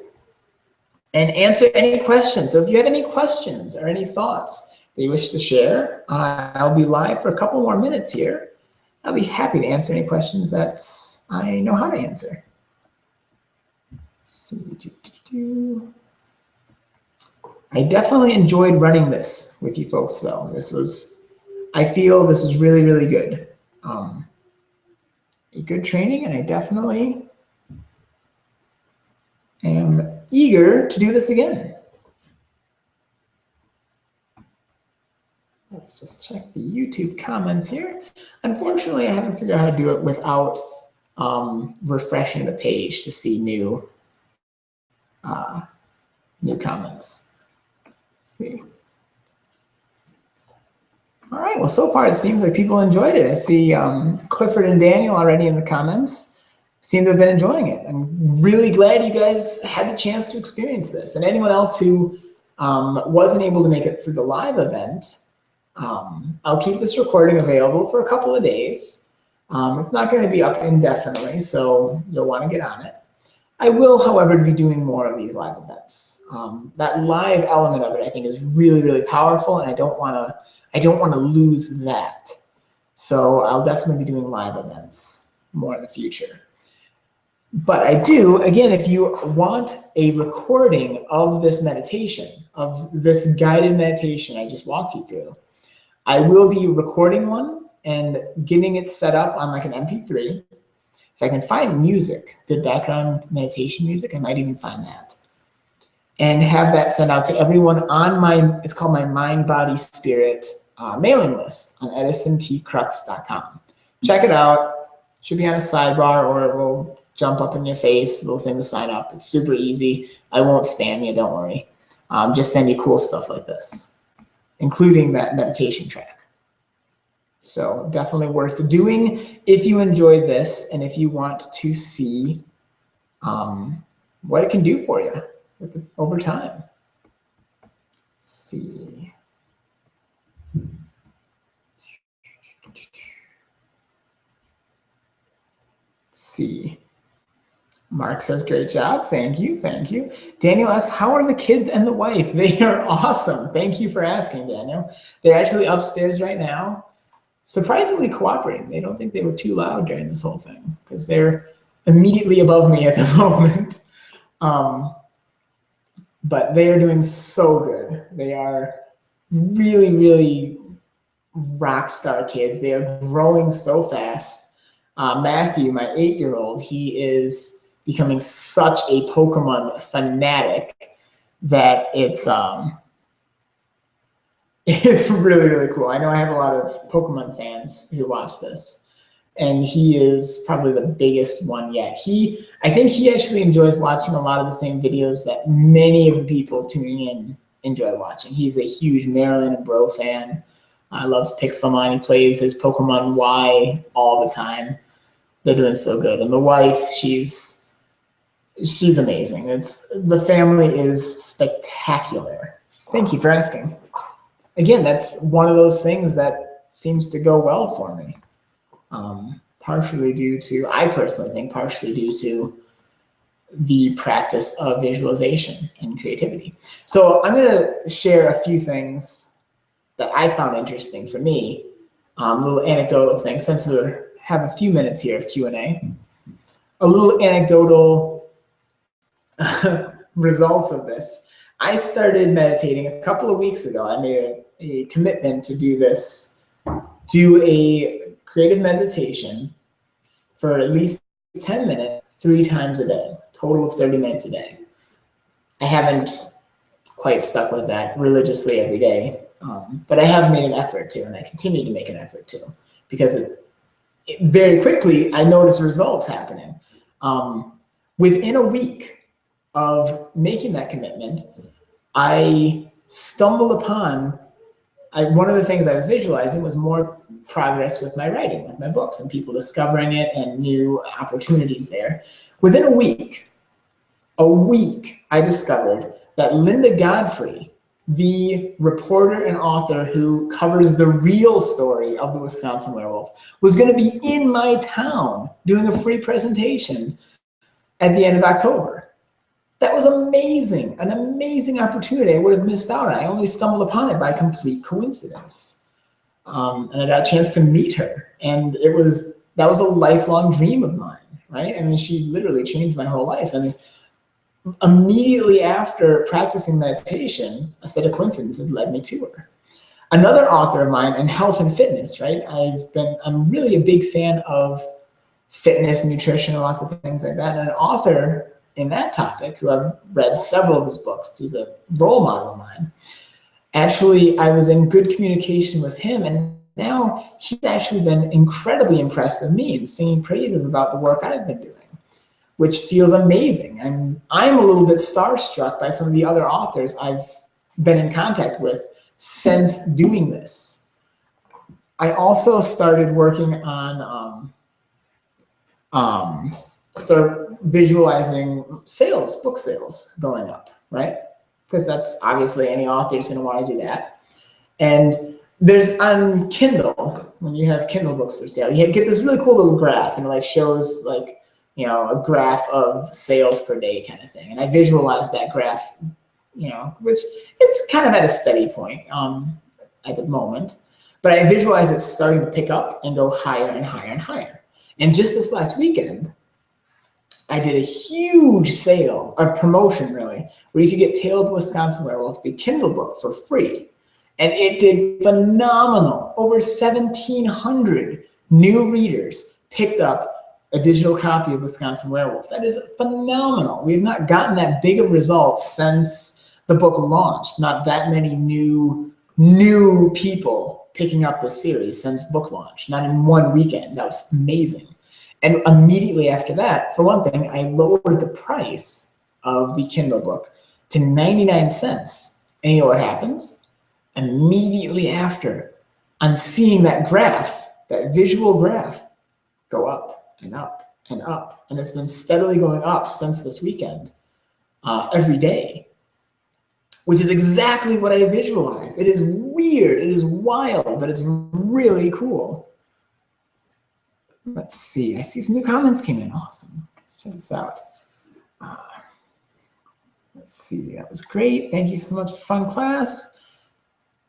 and answer any questions. So if you have any questions or any thoughts that you wish to share, I'll be live for a couple more minutes here. I'll be happy to answer any questions that I know how to answer. Let's see. I definitely enjoyed running this with you folks though. I feel this was really, really good. A good training, and I definitely am eager to do this again. Let's just check the YouTube comments here. Unfortunately, I haven't figured out how to do it without refreshing the page to see new comments. Let's see. All right, well, so far it seems like people enjoyed it. I see Clifford and Daniel already in the comments seem to have been enjoying it. I'm really glad you guys had the chance to experience this. And anyone else who wasn't able to make it through the live event, I'll keep this recording available for a couple of days. It's not going to be up indefinitely, so you'll want to get on it. I will, however, be doing more of these live events. That live element of it, I think, is really, really powerful, and I don't want to lose that. So I'll definitely be doing live events more in the future. But I do, again, if you want a recording of this meditation, of this guided meditation I just walked you through, I will be recording one and getting it set up on like an MP3. If I can find music, good background meditation music, I might even find that. And have that sent out to everyone on it's called my Mind, Body, Spirit mailing list on EdisonTCrux.com. Check it out. It should be on a sidebar, or it will jump up in your face, little thing to sign up. It's super easy. I won't spam you, don't worry. Just send you cool stuff like this, including that meditation track. So definitely worth doing if you enjoyed this and if you want to see what it can do for you over time. Let's see. Mark says, great job. Thank you. Thank you. Daniel asks, how are the kids and the wife? They are awesome. Thank you for asking, Daniel. They're actually upstairs right now, surprisingly cooperating. They don't think they were too loud during this whole thing because they're immediately above me at the moment. But they are doing so good. They are really, really rock star kids. They are growing so fast. Matthew, my 8-year-old, he is becoming such a Pokemon fanatic that it's really, really cool. I know I have a lot of Pokemon fans who watch this, and he is probably the biggest one yet. I think he actually enjoys watching a lot of the same videos that many of the people tuning in enjoy watching. He's a huge Marilyn and Bro fan. Loves Pixelmon. He plays his Pokemon Y all the time. They're doing so good. And the wife, she's amazing. The family is spectacular. Thank you for asking. Again, that's one of those things that seems to go well for me. Partially due to, I personally think, partially due to the practice of visualization and creativity. So I'm going to share a few things that I found interesting for me, little anecdotal things, since we have a few minutes here of Q&A. A little anecdotal results of this. I started meditating a couple of weeks ago. I made a commitment to do this, do a creative meditation for at least 10 minutes, 3 times a day, total of 30 minutes a day. I haven't quite stuck with that religiously every day, but I have made an effort to, and I continue to make an effort to, because very quickly I noticed results happening. Within a week of making that commitment, I stumbled upon, one of the things I was visualizing was more progress with my writing, with my books, and people discovering it and new opportunities there. Within a week, I discovered that Linda Godfrey, the reporter and author who covers the real story of the Wisconsin werewolf, was going to be in my town doing a free presentation at the end of October. That was amazing, an amazing opportunity I would have missed out on. I only stumbled upon it by complete coincidence. And I got a chance to meet her. And that was a lifelong dream of mine, right? I mean, she literally changed my whole life. I mean, immediately after practicing meditation, a set of coincidences led me to her. Another author of mine in health and fitness, right? I'm really a big fan of fitness, nutrition, and lots of things like that. And an author in that topic, who I've read several of his books, he's a role model of mine. Actually, I was in good communication with him, and now he's actually been incredibly impressed with me and singing praises about the work I've been doing, which feels amazing. And I'm a little bit starstruck by some of the other authors I've been in contact with since doing this. I also started working on start visualizing book sales going up, right? Because that's obviously any author is going to want to do that. And there's on Kindle, when you have Kindle books for sale, you get this really cool little graph, and it like shows like, you know, a graph of sales per day kind of thing. And I visualize that graph, you know, which it's kind of at a steady point at the moment, but I visualize it starting to pick up and go higher and higher and higher. And just this last weekend, I did a huge sale, a promotion really, where you could get Tale of the Wisconsin Werewolf, the Kindle book, for free. And it did phenomenal. Over 1,700 new readers picked up a digital copy of Wisconsin Werewolf. That is phenomenal. We have not gotten that big of results since the book launched. Not that many new people picking up the series since book launch. Not in one weekend. That was amazing. And immediately after that, for one thing, I lowered the price of the Kindle book to 99 cents. And you know what happens? Immediately after, I'm seeing that graph, that visual graph, go up and up and up. And it's been steadily going up since this weekend, every day, which is exactly what I visualized. It is weird, it is wild, but it's really cool. Let's see, I see some new comments came in. Awesome. Let's check this out. Let's see, that was great. Thank you so much. Fun class.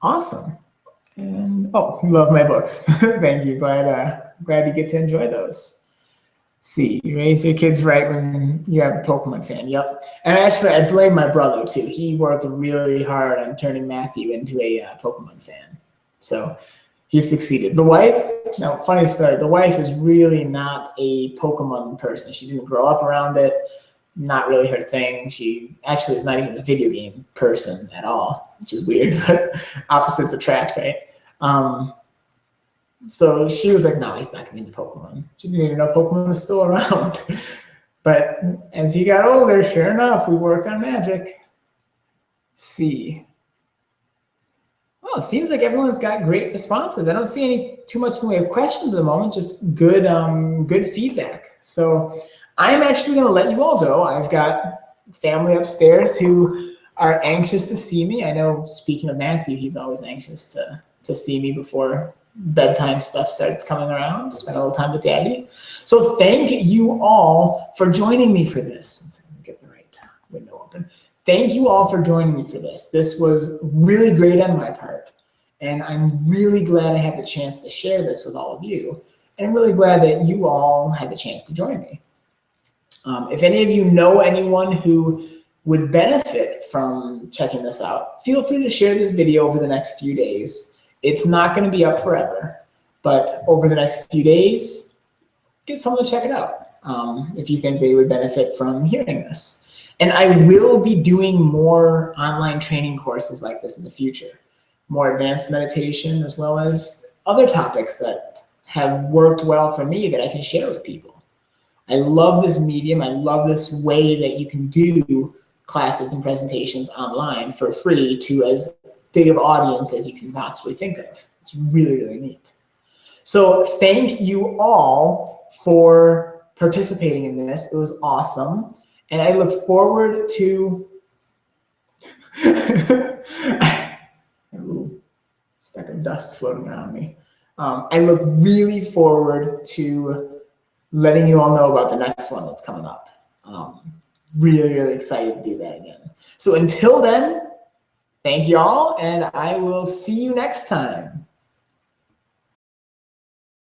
Awesome. And oh, love my books. Thank you. Glad you get to enjoy those. See, you raise your kids right when you have a Pokemon fan. Yep. And actually, I blame my brother too. He worked really hard on turning Matthew into a Pokemon fan. So he succeeded. The wife, now funny story, the wife is really not a Pokemon person. She didn't grow up around it, not really her thing. She actually is not even a video game person at all, which is weird, but opposites attract, right? So she was like, no, he's not gonna be the Pokemon. She didn't even know Pokemon was still around. But as he got older, sure enough, we worked on Magic. Let's see. Well, it seems like everyone's got great responses. I don't see any too much in the way of questions at the moment, just good, good feedback. So I'm actually going to let you all go. I've got family upstairs who are anxious to see me. I know, speaking of Matthew, he's always anxious to see me before bedtime stuff starts coming around, spend a little time with Daddy. So thank you all for joining me for this. Let's get the right window open. Thank you all for joining me for this. This was really great on my part. And I'm really glad I had the chance to share this with all of you. And I'm really glad that you all had the chance to join me. If any of you know anyone who would benefit from checking this out, feel free to share this video over the next few days. It's not going to be up forever, but over the next few days, get someone to check it out if you think they would benefit from hearing this. And I will be doing more online training courses like this in the future, more advanced meditation, as well as other topics that have worked well for me that I can share with people. I love this medium. I love this way that you can do classes and presentations online for free to as big of an audience as you can possibly think of. It's really, really neat. So thank you all for participating in this. It was awesome. And I look forward to a little speck of dust floating around me. I look really forward to letting you all know about the next one that's coming up. Really, really excited to do that again. So until then, thank you all, and I will see you next time.